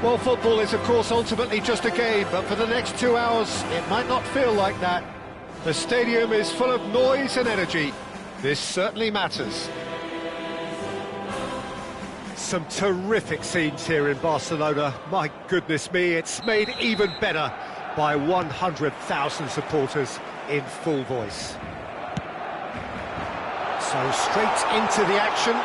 Well, football is, of course, ultimately just a game, but for the next 2 hours, it might not feel like that. The stadium is full of noise and energy. This certainly matters. Some terrific scenes here in Barcelona. My goodness me, it's made even better by 100,000 supporters in full voice. So straight into the action.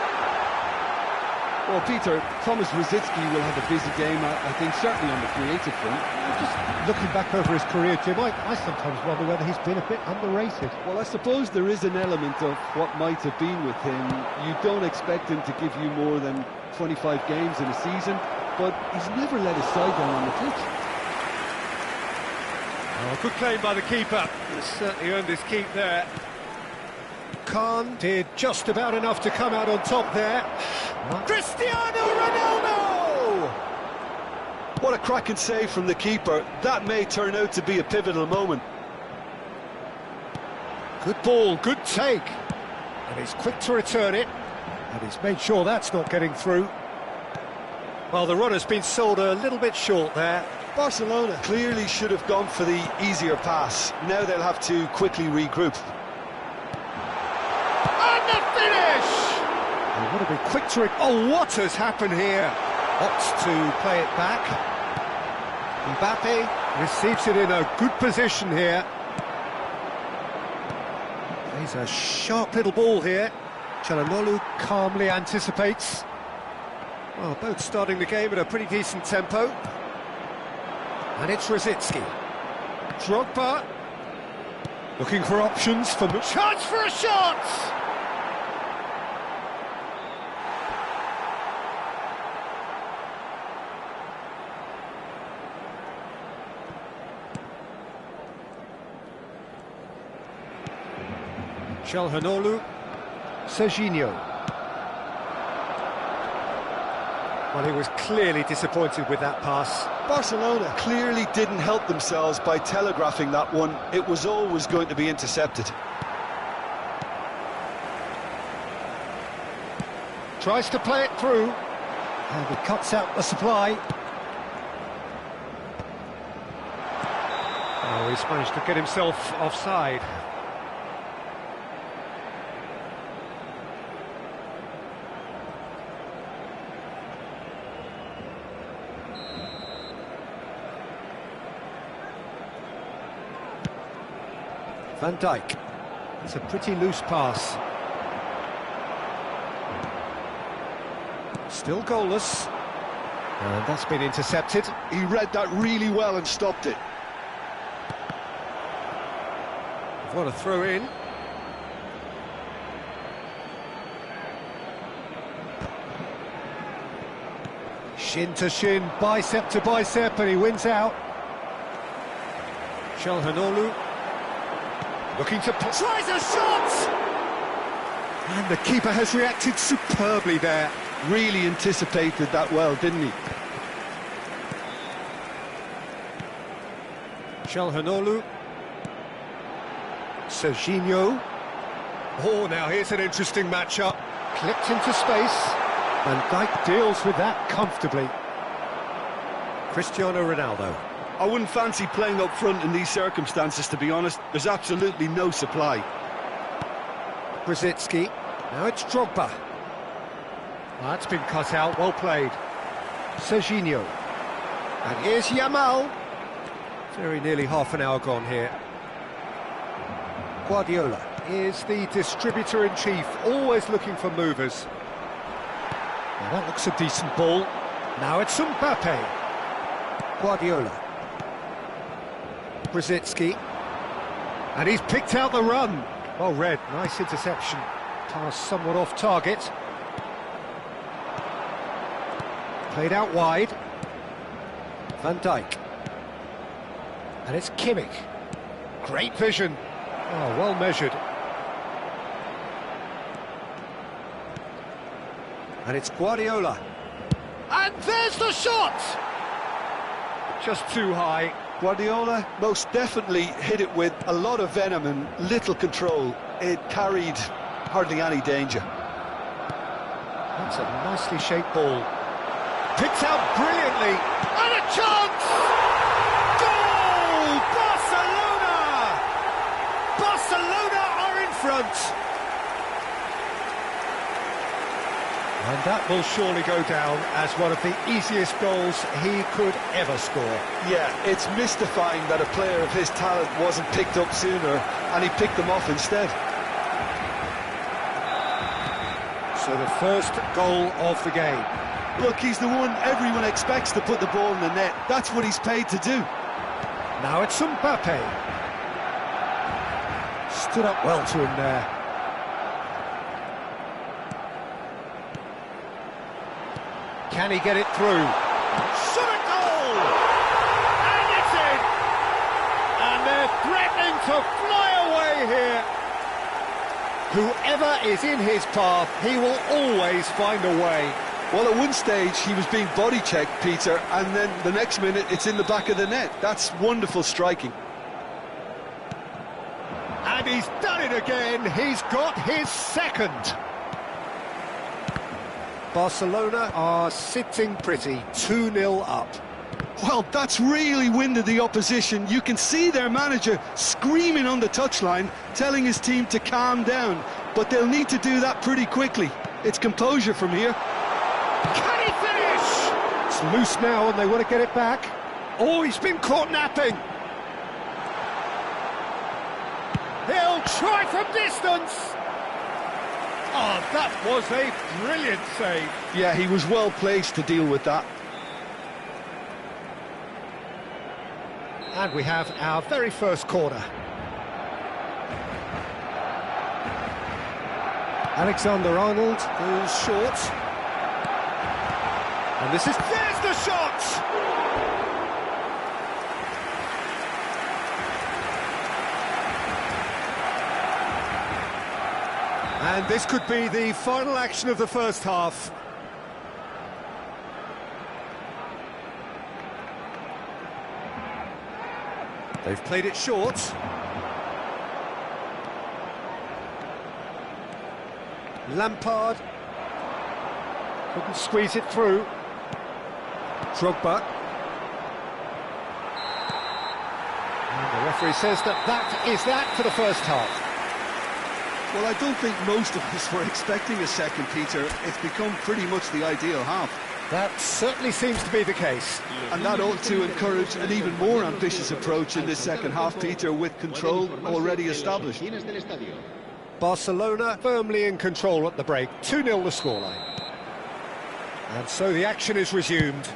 Well, Peter, Thomas Rosicky will have a busy game, I think, certainly on the creative front. Just looking back over his career, Jim, I sometimes wonder whether he's been a bit underrated. Well, I suppose there is an element of what might have been with him. You don't expect him to give you more than 25 games in a season, but he's never let his side down on the pitch. Oh, good claim by the keeper. He's certainly earned his keep there. Khan did just about enough to come out on top there. Cristiano Ronaldo! What a cracking save from the keeper. That may turn out to be a pivotal moment. Good ball, good take. And he's quick to return it. And he's made sure that's not getting through. Well, the runner's been sold a little bit short there. Barcelona clearly should have gone for the easier pass. Now they'll have to quickly regroup. And the finish! They would have been quick to... Oh, what has happened here? Opts to play it back. Mbappe receives it in a good position here. Plays a sharp little ball here. Çalhanoğlu calmly anticipates. Well, both starting the game at a pretty decent tempo. And it's Rosicky. Drogba. Looking for options for... Chance for a shot! Çalhanoğlu. Serginho. Well, he was clearly disappointed with that pass. Barcelona clearly didn't help themselves by telegraphing that one. It was always going to be intercepted. Tries to play it through. And he cuts out the supply. Oh, he's managed to get himself offside. Van Dijk. It's a pretty loose pass. Still goalless. And that's been intercepted. He read that really well and stopped it. What a throw in. Shin to shin, bicep to bicep, and he wins out. Çalhanoğlu. Looking to... Tries a shot! And the keeper has reacted superbly there. Really anticipated that well, didn't he? Çalhanoğlu. Serginho. Oh, now here's an interesting matchup. Clipped into space. Van Dijk deals with that comfortably. Cristiano Ronaldo. I wouldn't fancy playing up front in these circumstances, to be honest. There's absolutely no supply. Rosicky. Now it's Drogba. That's been cut out, well played. Serginho. And here's Yamal. Very nearly half an hour gone here. Guardiola is the distributor-in-chief, always looking for movers. Now that looks a decent ball. Now it's Mbappe. Guardiola. Rosicky. And he's picked out the run. Well read, nice interception. Pass somewhat off target. Played out wide. Van Dijk. And it's Kimmich. Great vision. Oh, well measured. And it's Guardiola. And there's the shot! Just too high. Guardiola most definitely hit it with a lot of venom and little control. It carried hardly any danger. That's a nicely shaped ball. Picked out brilliantly. And a chance! Goal! Barcelona! Barcelona are in front. And that will surely go down as one of the easiest goals he could ever score. Yeah, it's mystifying that a player of his talent wasn't picked up sooner, and he picked them off instead. So the first goal of the game. Look, he's the one everyone expects to put the ball in the net. That's what he's paid to do. Now it's Mbappe. Stood up well to him there. Can he get it through? Shot a goal! And it's in! And they're threatening to fly away here. Whoever is in his path, he will always find a way. Well, at one stage, he was being body-checked, Peter, and then the next minute, it's in the back of the net. That's wonderful striking. And he's done it again. He's got his second. Barcelona are sitting pretty, 2-0 up. Well, that's really winded the opposition. You can see their manager screaming on the touchline, telling his team to calm down. But they'll need to do that pretty quickly. It's composure from here. Can he finish? It's loose now and they want to get it back. Oh, he's been caught napping. He'll try from distance. Oh, that was a brilliant save. Yeah, he was well placed to deal with that. And we have our very first corner. Alexander-Arnold goes short. And this is... There's the shot! And this could be the final action of the first half. They've played it short. Lampard couldn't squeeze it through. Drogba. And the referee says that is that for the first half. Well, I don't think most of us were expecting a second, Peter. It's become pretty much the ideal half. That certainly seems to be the case. And that ought to encourage an even more ambitious approach in this second half, Peter, with control already established. Barcelona firmly in control at the break, 2-0 the scoreline. And so the action is resumed.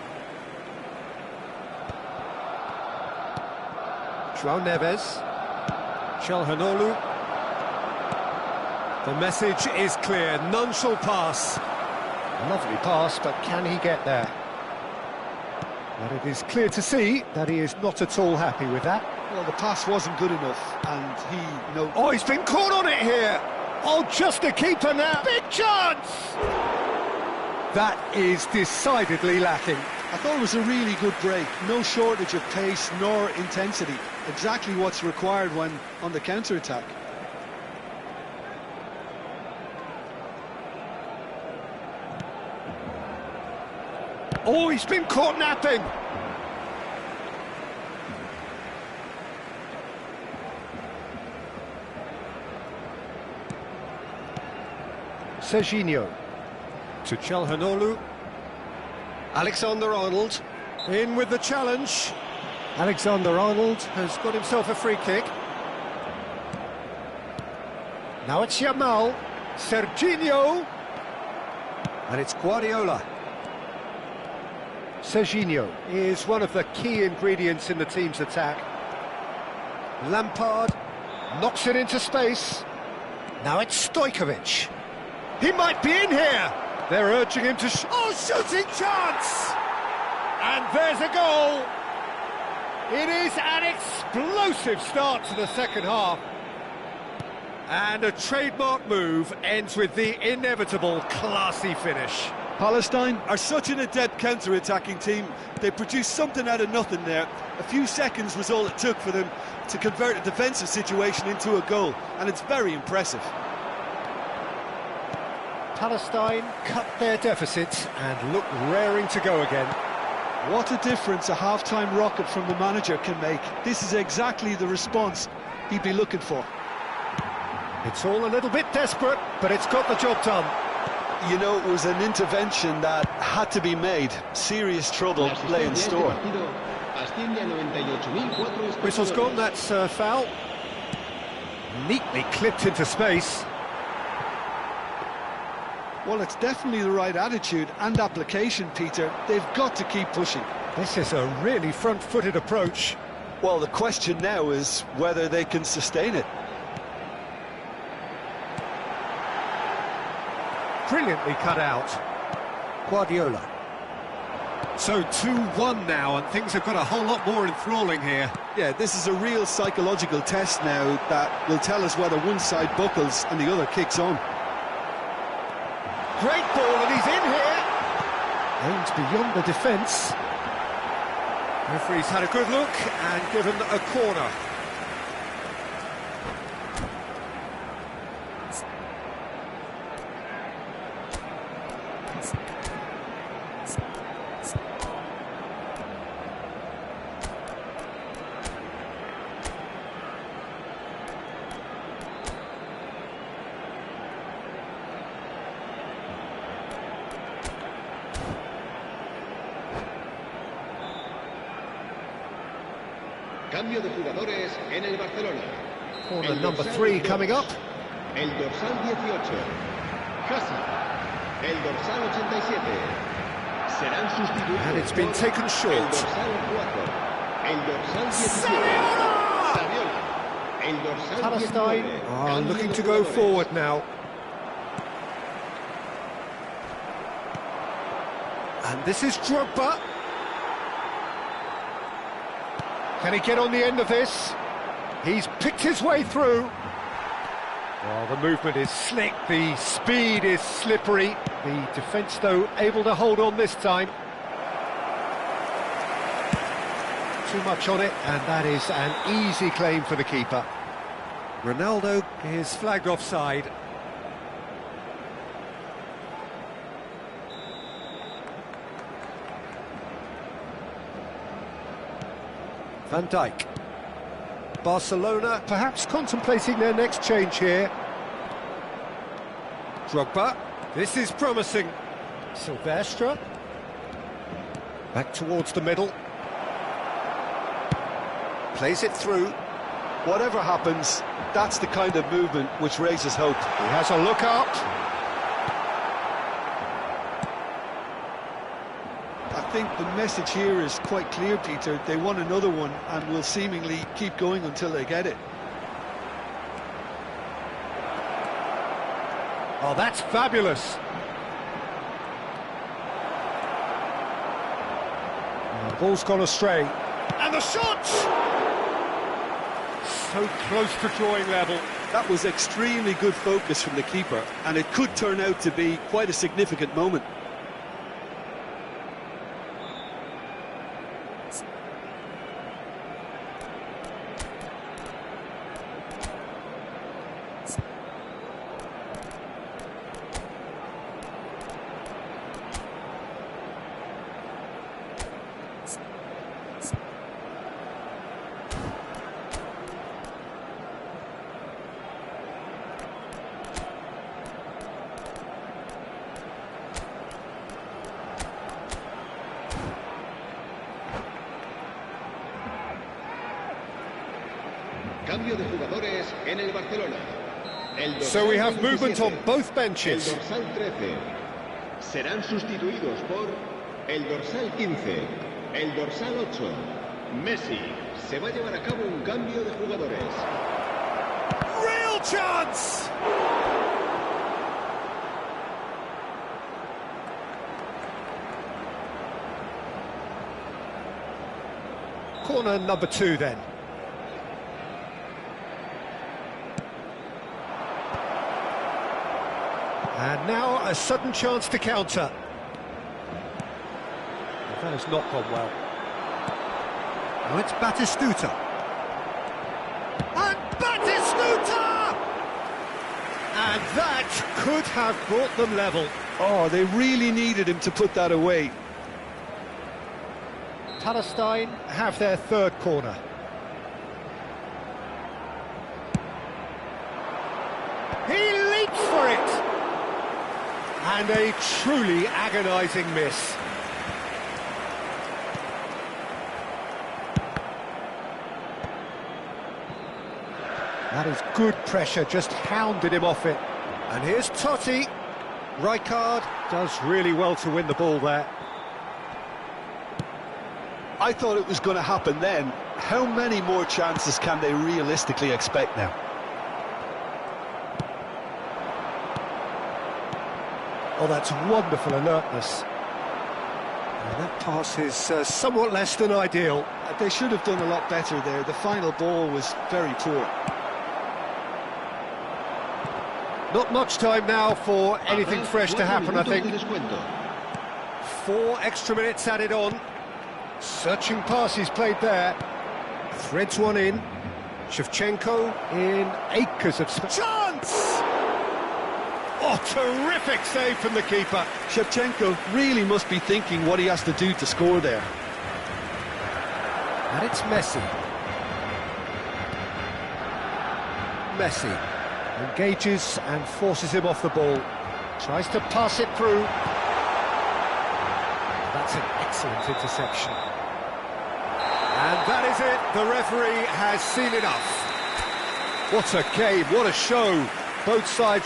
João Neves. Çalhanoğlu. The message is clear, none shall pass. Lovely pass, but can he get there? But it is clear to see that he is not at all happy with that. Well, the pass wasn't good enough, and he... Oh, he's been caught on it here! Oh, just a keeper now! Big chance! That is decidedly lacking. I thought it was a really good break. No shortage of pace nor intensity. Exactly what's required when on the counter-attack. Oh, he's been caught napping! Serginho to Çalhanoğlu. Alexander-Arnold in with the challenge. Alexander-Arnold has got himself a free kick. Now it's Yamal. Serginho. And it's Guardiola. Serginho is one of the key ingredients in the team's attack. Lampard knocks it into space. Now it's Stojkovic. He might be in here. They're urging him to... Oh, shooting chance! And there's a goal. It is an explosive start to the second half. And a trademark move ends with the inevitable classy finish. Palestine are such an adept counter-attacking team. They produced something out of nothing there. A few seconds was all it took for them to convert a defensive situation into a goal, and it's very impressive. Palestine cut their deficit and look raring to go again. What a difference a half-time rocket from the manager can make. This is exactly the response he'd be looking for. It's all a little bit desperate, but it's got the job done. You know, it was an intervention that had to be made. Serious trouble lay in store. Whistle's gone, that's foul. Neatly clipped into space. Well, it's definitely the right attitude and application, Peter. They've got to keep pushing. This is a really front-footed approach. Well, the question now is whether they can sustain it. Brilliantly cut out. Guardiola. So 2-1 now, and things have got a whole lot more enthralling here. Yeah, this is a real psychological test now that will tell us whether one side buckles and the other kicks on. Great ball, and he's in here. Aims beyond the defence. Referee's had a good look and given a corner. Cambio de jugadores en el Barcelona. Corner number 3 coming up. El dorsal 18. Hazard. El dorsal 87. Serán sustituidos. And it's been taken short. El dorsal 4. El dorsal 17. Saviola. El dorsal Palestine 19. are looking to go forward now. And this is Drogba. Can he get on the end of this? He's picked his way through. Well, the movement is slick, the speed is slippery. The defence, though, able to hold on this time. Too much on it, and that is an easy claim for the keeper. Ronaldo is flagged offside. Van Dijk. Barcelona perhaps contemplating their next change here. Drogba. This is promising. Silvestre. Back towards the middle. Plays it through. Whatever happens, that's the kind of movement which raises hope. He has a look up. I think the message here is quite clear, Peter. They want another one and will seemingly keep going until they get it. Oh, that's fabulous. The ball's gone astray. And the shot! So close to drawing level. That was extremely good focus from the keeper, and it could turn out to be quite a significant moment. Cambio de jugadores en el Barcelona. So we have movement on both benches. El dorsal 13. Serán sustituidos por el dorsal 15. El dorsal 8. Messi. Se va a llevar a cabo un cambio de jugadores. Real chance! Corner number 2 then. And now a sudden chance to counter. That has not gone well. Now it's Batistuta. And Batistuta! And that could have brought them level. Oh, they really needed him to put that away. Palestine have their third corner. He leaps for it! And a truly agonising miss. That is good pressure, just hounded him off it. And here's Totti. Rijkaard does really well to win the ball there. I thought it was going to happen then. How many more chances can they realistically expect now? Oh, that's wonderful alertness. And that pass is somewhat less than ideal. They should have done a lot better there. The final ball was very poor. Not much time now for anything fresh to happen, I think. 4 extra minutes added on. Searching passes played there. Threads one in. Shevchenko in acres of space. Chance! Oh, terrific save from the keeper. Shevchenko really must be thinking what he has to do to score there. And it's Messi. Messi engages and forces him off the ball. Tries to pass it through. That's an excellent interception. And that is it. The referee has seen enough. What a game, what a show. Both sides